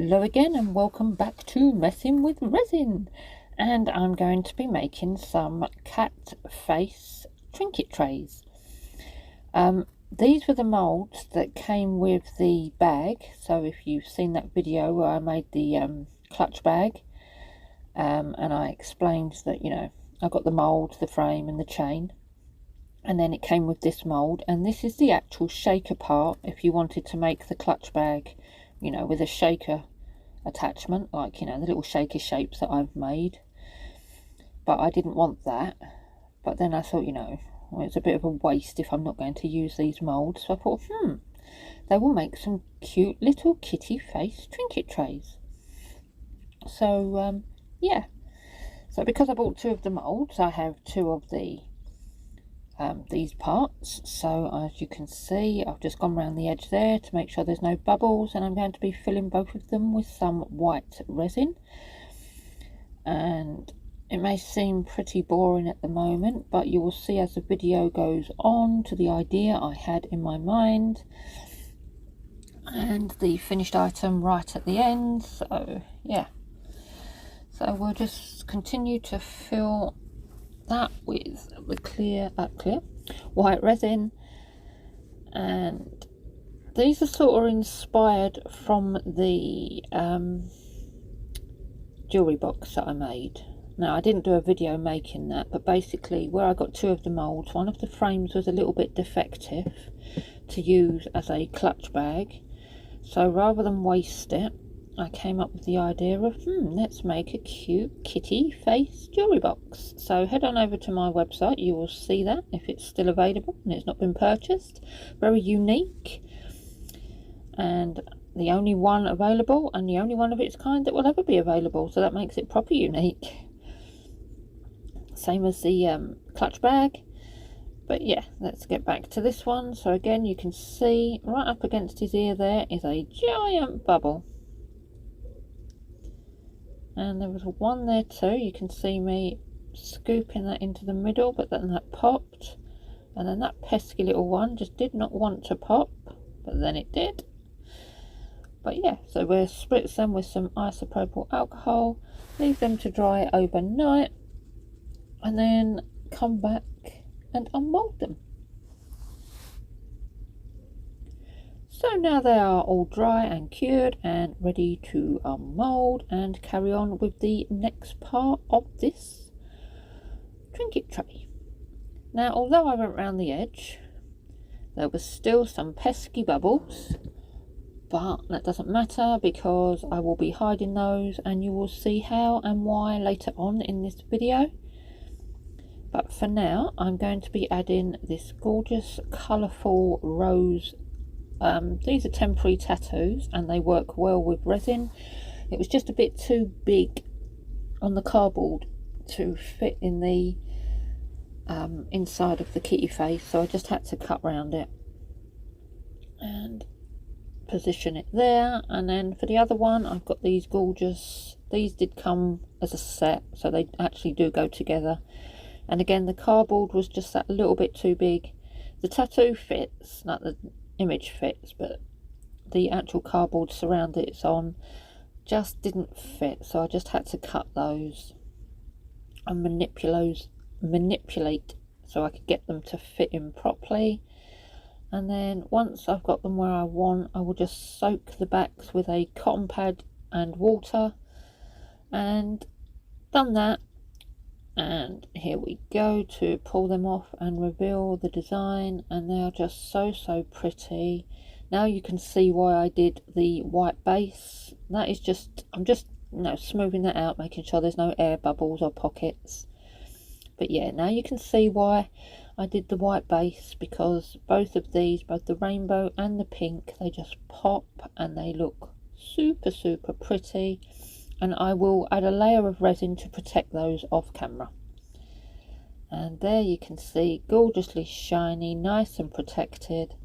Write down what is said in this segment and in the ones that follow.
Hello again and welcome back to Messing with Resin, and I'm going to be making some cat face trinket trays. These were the moulds that came with the bag, so if you've seen that video where I made the clutch bag and I explained that, you know, I got the mould, the frame and the chain, and then it came with this mould, and this is the actual shaker part if you wanted to make the clutch bag, you know, with a shaker attachment, like, you know, the little shaker shapes that I've made. But I didn't want that, but then I thought, you know, well, it's a bit of a waste if I'm not going to use these moulds, so I thought, they will make some cute little kitty face trinket trays. So yeah, so because I bought two of the moulds, I have two of the these parts. So as you can see, I've just gone around the edge there to make sure there's no bubbles, and I'm going to be filling both of them with some white resin. And it may seem pretty boring at the moment, but you will see as the video goes on to the idea I had in my mind and the finished item right at the end. So yeah, so we'll just continue to fill that with the clear white resin, and these are sort of inspired from the jewellery box that I made. Now, I didn't do a video making that, but basically where I got two of the moulds, one of the frames was a little bit defective to use as a clutch bag, so rather than waste it, I came up with the idea of, let's make a cute kitty face jewellery box. So head on over to my website, you will see that if it's still available and it's not been purchased. Very unique, and the only one available, and the only one of its kind that will ever be available, so that makes it proper unique. Same as the clutch bag. But yeah, let's get back to this one. So again, you can see right up against his ear there is a giant bubble. And there was one there too. You can see me scooping that into the middle, but then that popped. And then that pesky little one just did not want to pop, but then it did. But yeah, so we'll spritz them with some isopropyl alcohol, leave them to dry overnight, and then come back and unmould them. So now they are all dry and cured and ready to unmould and carry on with the next part of this trinket tray. Now, although I went round the edge, there was still some pesky bubbles, but that doesn't matter because I will be hiding those, and you will see how and why later on in this video. But for now, I'm going to be adding this gorgeous colourful rose. These are temporary tattoos and they work well with resin. It was just a bit too big on the cardboard to fit in the inside of the kitty face, so I just had to cut round it and position it there. And then for the other one, I've got these gorgeous, these did come as a set, so they actually do go together. And again, the cardboard was just that little bit too big. The tattoo fits, like the image fits, but the actual cardboard surround it's on just didn't fit, so I just had to cut those and manipulate so I could get them to fit in properly. And then once I've got them where I want, I will just soak the backs with a cotton pad and water, and done that. And here we go to pull them off and reveal the design, and they are just so pretty. Now you can see why I did the white base. That is just, I'm just, you know, smoothing that out, making sure there's no air bubbles or pockets. But yeah, now you can see why I did the white base, because both of these, both the rainbow and the pink, they just pop and they look super pretty. And I will add a layer of resin to protect those off camera. And there you can see, gorgeously shiny, nice and protected.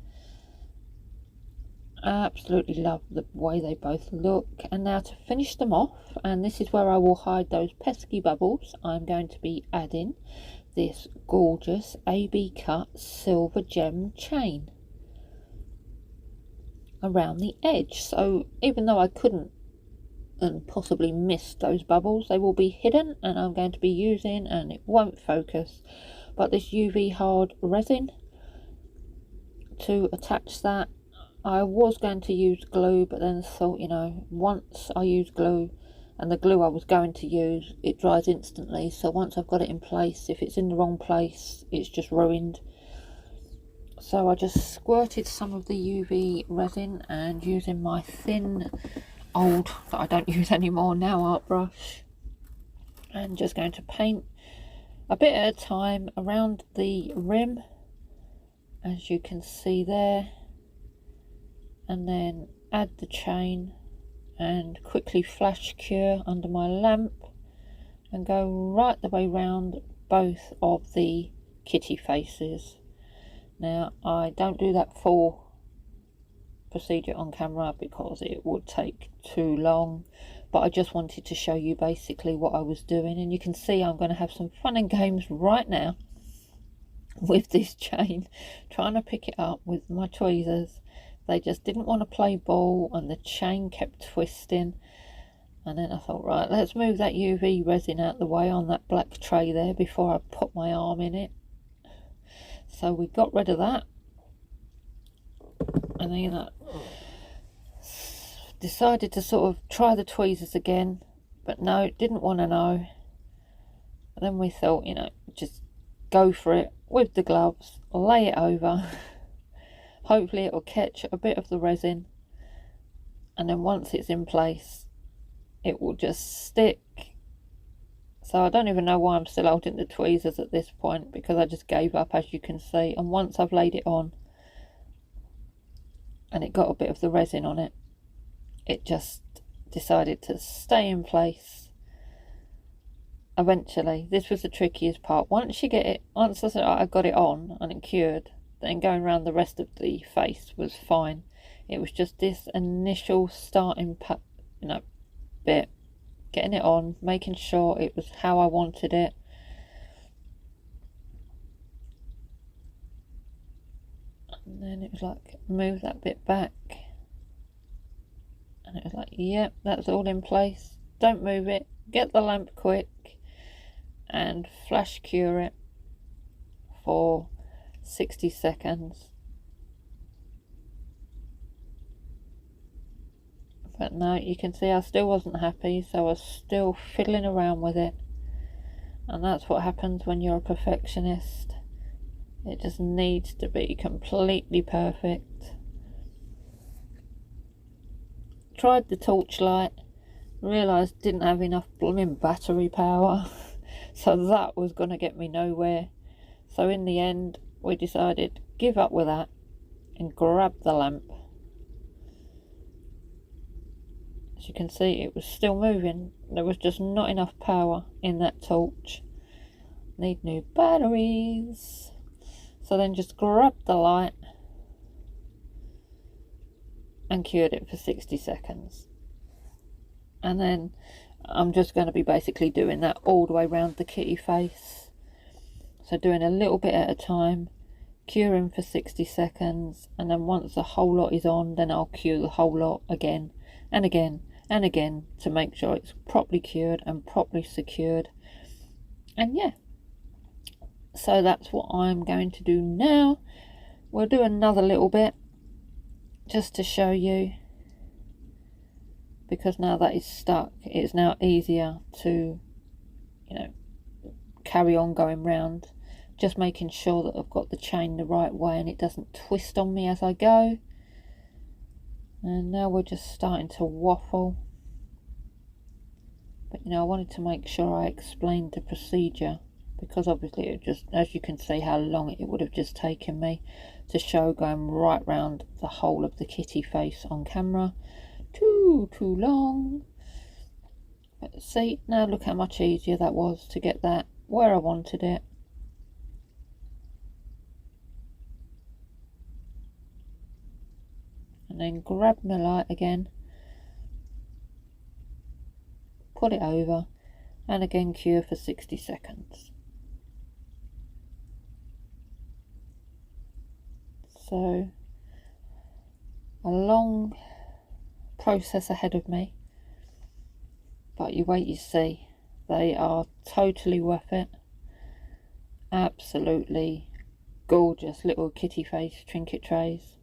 I absolutely love the way they both look. And now to finish them off, and this is where I will hide those pesky bubbles, I'm going to be adding this gorgeous AB cut silver gem chain around the edge. So even though I couldn't and possibly missed those bubbles. They will be hidden and I'm going to be using, and it won't focus, but this UV hard resin to attach that. I was going to use glue, but then thought, you know, once I use glue, and the glue I was going to use, it dries instantly, so once I've got it in place, if it's in the wrong place, it's just ruined. So I just squirted some of the UV resin, and using my thin old, that I don't use anymore now, art brush, and just going to paint a bit at a time around the rim, as you can see there, and then add the chain and quickly flash cure under my lamp and go right the way round both of the kitty faces. Now I don't do that full procedure on camera because it would take too long, but I just wanted to show you basically what I was doing, and you can see I'm going to have some fun and games right now with this chain, trying to pick it up with my tweezers. They just didn't want to play ball and the chain kept twisting, and then I thought, right, let's move that UV resin out the way on that black tray there before I put my arm in it. So we got rid of that, and then I decided to sort of try the tweezers again, but no, didn't want to know. And then we thought, you know, just go for it with the gloves, lay it over. Hopefully it will catch a bit of the resin, and then once it's in place it will just stick. So I don't even know why I'm still holding the tweezers at this point, because I just gave up, as you can see. And once I've laid it on and it got a bit of the resin on it, it just decided to stay in place. Eventually, this was the trickiest part. Once you get it, once I got it on and it cured, then going around the rest of the face was fine. It was just this initial starting bit, getting it on, making sure it was how I wanted it. And then it was like, move that bit back, and it was like, yep, that's all in place. Don't move it, get the lamp quick and flash cure it for 60 seconds. But no, you can see I still wasn't happy, so I was still fiddling around with it. And that's what happens when you're a perfectionist. It just needs to be completely perfect. Tried the torchlight, realised didn't have enough blooming battery power, so that was going to get me nowhere. So in the end we decided give up with that and grab the lamp. As you can see, it was still moving. There was just not enough power in that torch. Need new batteries. So then just grabbed the light and cured it for 60 seconds. And then I'm just going to be basically doing that all the way around the kitty face. So doing a little bit at a time, curing for 60 seconds, and then once the whole lot is on, then I'll cure the whole lot again and again and again to make sure it's properly cured and properly secured. And yeah, so that's what I'm going to do now. We'll do another little bit just to show you, because now that is stuck, it's now easier to, you know, carry on going round, just making sure that I've got the chain the right way and it doesn't twist on me as I go. And now we're just starting to waffle, but you know, I wanted to make sure I explained the procedure, because obviously it just, as you can see how long it would have just taken me to show going right round the whole of the kitty face on camera. Too long. But see, now look how much easier that was to get that where I wanted it. And then grab my light again, put it over, and again cure for 60 seconds. So a long process ahead of me, but you wait, you see. They are totally worth it. Absolutely gorgeous little kitty face trinket trays.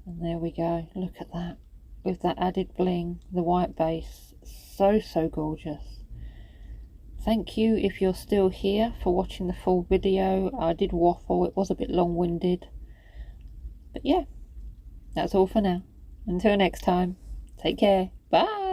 And there we go, look at that, with that added bling, the white base, so gorgeous. Thank you if you're still here for watching the full video. I did waffle, it was a bit long-winded, but yeah, that's all for now. Until next time, take care, bye.